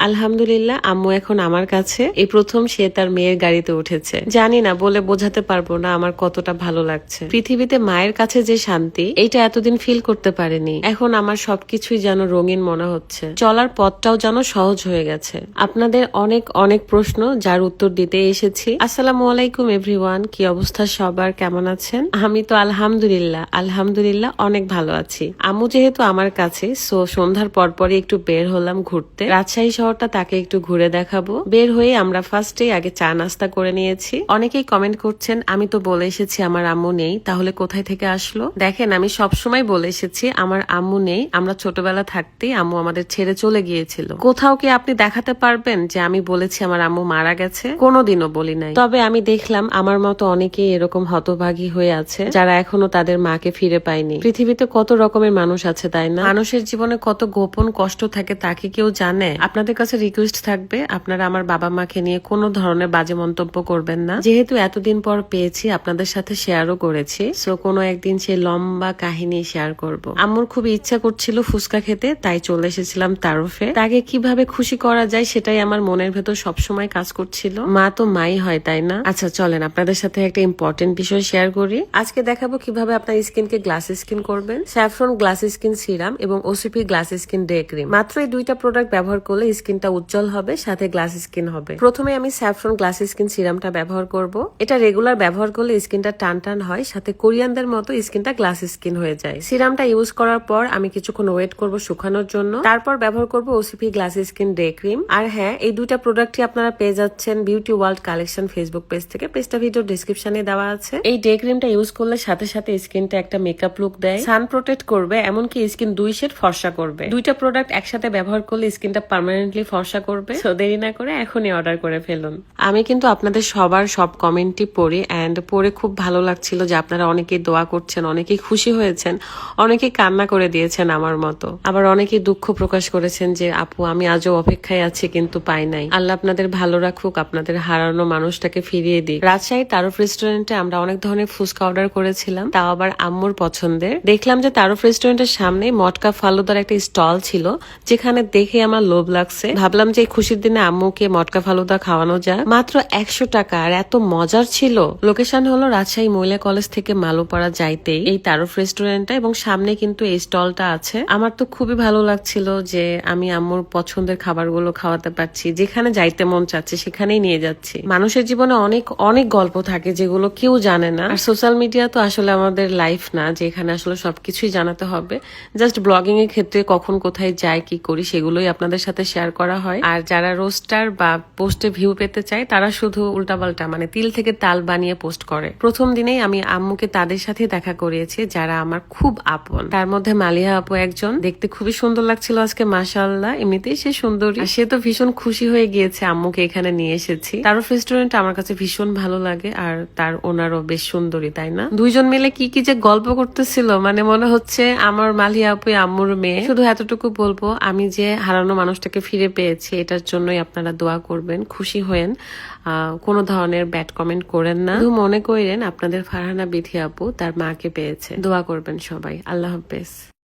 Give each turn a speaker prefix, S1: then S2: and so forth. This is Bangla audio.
S1: আলহামদুলিল্লাহ আম্মু এখন আমার কাছে। এই প্রথম সে তার মেয়ের গাড়িতে উঠেছে। জানি না, বলে বোঝাতে পারবো না আমার কতটা ভালো লাগছে। পৃথিবীতে মায়ের কাছে যে শান্তি, এইটা এতদিন ফিল করতে পারিনি। এখন আমার সবকিছুই যেন রঙিন মনে হচ্ছে, চলার পথটাও যেন সহজ হয়ে গেছে। আপনাদের অনেক অনেক প্রশ্ন, যার উত্তর দিতে এসেছি। আসসালামু আলাইকুম এভরিওয়ান, কি অবস্থা সবার, কেমন আছেন? আমি তো আলহামদুলিল্লাহ অনেক ভালো আছি। আম্মু যেহেতু আমার কাছে, সো সন্ধ্যার পরপরই একটু বের হলাম ঘুরতে। রাজশাহী শহরটা তাকে একটু ঘুরে দেখাবো। বের হয়ে আমরা ফার্স্টে আগে চা নাস্তা করে নিয়েছি। অনেকেই কমেন্ট করছেন, আমি তো বলে এসেছি আমার আম্মু নেই, তাহলে কোথায় থেকে আসলো? দেখেন, আমি সবসময় বলে এসেছি আমার আম্মু নেই। আমরা ছোটবেলা থাকতেই আম্মু আমাদের ছেড়ে চলে গিয়েছিল। কোথাও কি আপনি দেখাতে পারবেন যে আমি বলেছি আমার আম্মু মারা গেছে? কোনোদিনও বলি নাই। তবে আমি দেখলাম আমার মতো অনেকেই এরকম হতভাগী হয়ে আছে, যারা এখনো তাদের মাকে ফিরে পায়নি। পৃথিবীতে কত রকমের মানুষ আছে, তাই না? মানুষের জীবনে কত গোপন কষ্ট থাকে, তাকে কেউ জানে? আপনাদের কাছে রিকোয়েস্ট থাকবে, আপনারা আমার বাবা মাকে নিয়ে কোনো ধরনের বাজে মন্তব্য করবেন না। যেহেতু এতদিন পর পেয়েছি, আপনাদের সাথে শেয়ারও করেছি, সো কোনো একদিন সে লম্বা কাহিনী শেয়ার করব। আম্মুর খুবই ইচ্ছা করছিল ফুচকা খেতে, তাই চলে এসেছিলাম তারফে। তাকে কিভাবে খুশি করা যায় সেটাই আমার মনের ভেতর সবসময় কাজ করছিল। মা তো মাই হয়, তাই না? আচ্ছা চলেন আপনাদের সাথে একটা ইম্পর্টেন্ট বিষয় শেয়ার করি। আজকে দেখাবো কিভাবে আপনার স্কিনকে গ্লাস স্কিন করবেন। স্যাফরন গ্লাস স্কিন সিরাম এবং OCP glass skin day cream, মাত্র এই দুইটা প্রোডাক্ট ব্যবহার করলে স্কিনটা উজ্জ্বল হবে, সাথে গ্লাস স্কিন হবে। প্রথমে আমি স্যাফরন গ্লাস স্কিন সিরামটা ব্যবহার করব। এটা রেগুলার ব্যবহার করলে স্কিনটা টান টান হয়, সাথে কোরিয়ানদের মতো স্কিনটা গ্লাস স্কিন হয়ে যায়। সিরামটা ইউজ করার পর আমি কিছুক্ষণ ওয়েট করব শুকানোর জন্য, তারপর ব্যবহার করব OCP glass skin day cream. আর হ্যাঁ, এই দুইটা প্রোডাক্টই আপনারা পেয়ে যাচ্ছেন beauty world collection Facebook page থেকে। পেজটা ভিডিও ডিসক্রিপশনে দেওয়া আছে। এই ডে ক্রিমটা ইউজ করলে সাথে সাথে স্কিনটা একটা মেকআপ লুক দেয়, সান প্রোটেক্ট করবে, এমনকি স্কিন 2 শেড ফর্সা করবে। দুইটা প্রোডাক্ট একসাথে ব্যবহার করলে স্কিনটা পার্মানেন্টলি ফর্সা করবে। সো দেরি না করে এখনই অর্ডার করে ফেলুন। আমি কিন্তু আপনাদের সবার সব কমেন্টই পড়ি, এন্ড পড়ে খুব ভালো লাগছিল যে আপনারা অনেকেই দোয়া করছেন, অনেকেই খুশি হয়েছেন, অনেকেই কান্না করে দিয়েছেন আমার মতো। আবার অনেকেই দুঃখ প্রকাশ করেছেন যে আপু আমি আজও অপেক্ষায় আছি কিন্তু পাই নাই। আল্লাহ আপনাদের ভালো রাখুক, আপনাদের হারানো মানুষটাকে ফিরিয়ে দিক। রাজশাহী তারফ রেস্টুরেন্টে আমরা অনেক ধরনের ফুচকা অর্ডার করেছিলাম, তাও আবার আম্মুর পছন্দের। দেখলাম যে তারফ রেস্টুরেন্টের সামনে মটকা ফালুদার একটা স্টল ছিল, যেখানে দেখে আমার লোভ লাগছে। ভাবলাম যে খুশির দিনে আম্মুকে মটকা ফালুদা খাওয়ানো যায়। মাত্র 100 টাকা, আর এত মজার ছিল। লোকেশন হলো রাজশাহী মহিলা কলেজ থেকে মালুপাড়া যাইতেই এই তারফ রেস্টুরেন্টটা, এবং সামনে কিন্তু এই স্টলটা আছে। আমার তো খুবই ভালো লাগছিল যে আমি আম্মুর পছন্দের খাবারগুলো খাওয়াতে পারছি, যেখানে যাইতে মন চাচ্ছে সেখানেই নিয়ে যাচ্ছি। মানুষের জীবনে অনেক অনেক গল্প থাকে যেগুলো কেউ জানে না। আর সোশ্যাল মিডিয়া তো আসলে আমাদের লাইফ না, যেখানে আসলে সবকিছুই জানাতে হবে। জাস্ট ব্লগিং এর ক্ষেত্রে কখন কোথায় যাই কি করি সেগুলোই আপনাদের সাথে শেয়ার করা হয়। আর যারা রোস্টার বা পোস্টে ভিউ পেতে চায়, তারা শুধু উল্টাপাল্টা মানে তিল থেকে তাল বানিয়ে পোস্ট করে। প্রথম দিনেই আমি আম্মুকে তাদের সাথে দেখা করিয়েছি যারা আমার খুব আপন। তার মধ্যে মালিহা আপু একজন, দেখতে খুবই সুন্দর লাগছিল আজকে, মাশাআল্লাহ। এমনিতেই সে সুন্দরী, সে তো ভীষণ খুশি হয়ে গিয়েছে আম্মুকে এখানে নিয়ে এসেছি। তারফ রেস্টুরেন্ট আমার কাছে ভীষণ ভালো লাগে, আর তার ওনারও বেশ সুন্দরী, তাই না? দুইজন মিলে কি কি যে গল্প করতেছিল, মানে মনে হচ্ছে আমার মালিয়া আপু আম্মুর মেয়ে। শুধু এতটুকু বলবো, আমি যে হারানো মানুষটাকে ফিরে পেয়েছি, এটার জন্যই আপনারা দোয়া করবেন, খুশি হয়েন, কোনো ধরনের ব্যাড কমেন্ট করেন না। শুধু মনে করেন আপনাদের ফারহানা বিথি আপু তার মাকে পেয়েছে। দোয়া করবেন সবাই। আল্লাহ হাফেজ।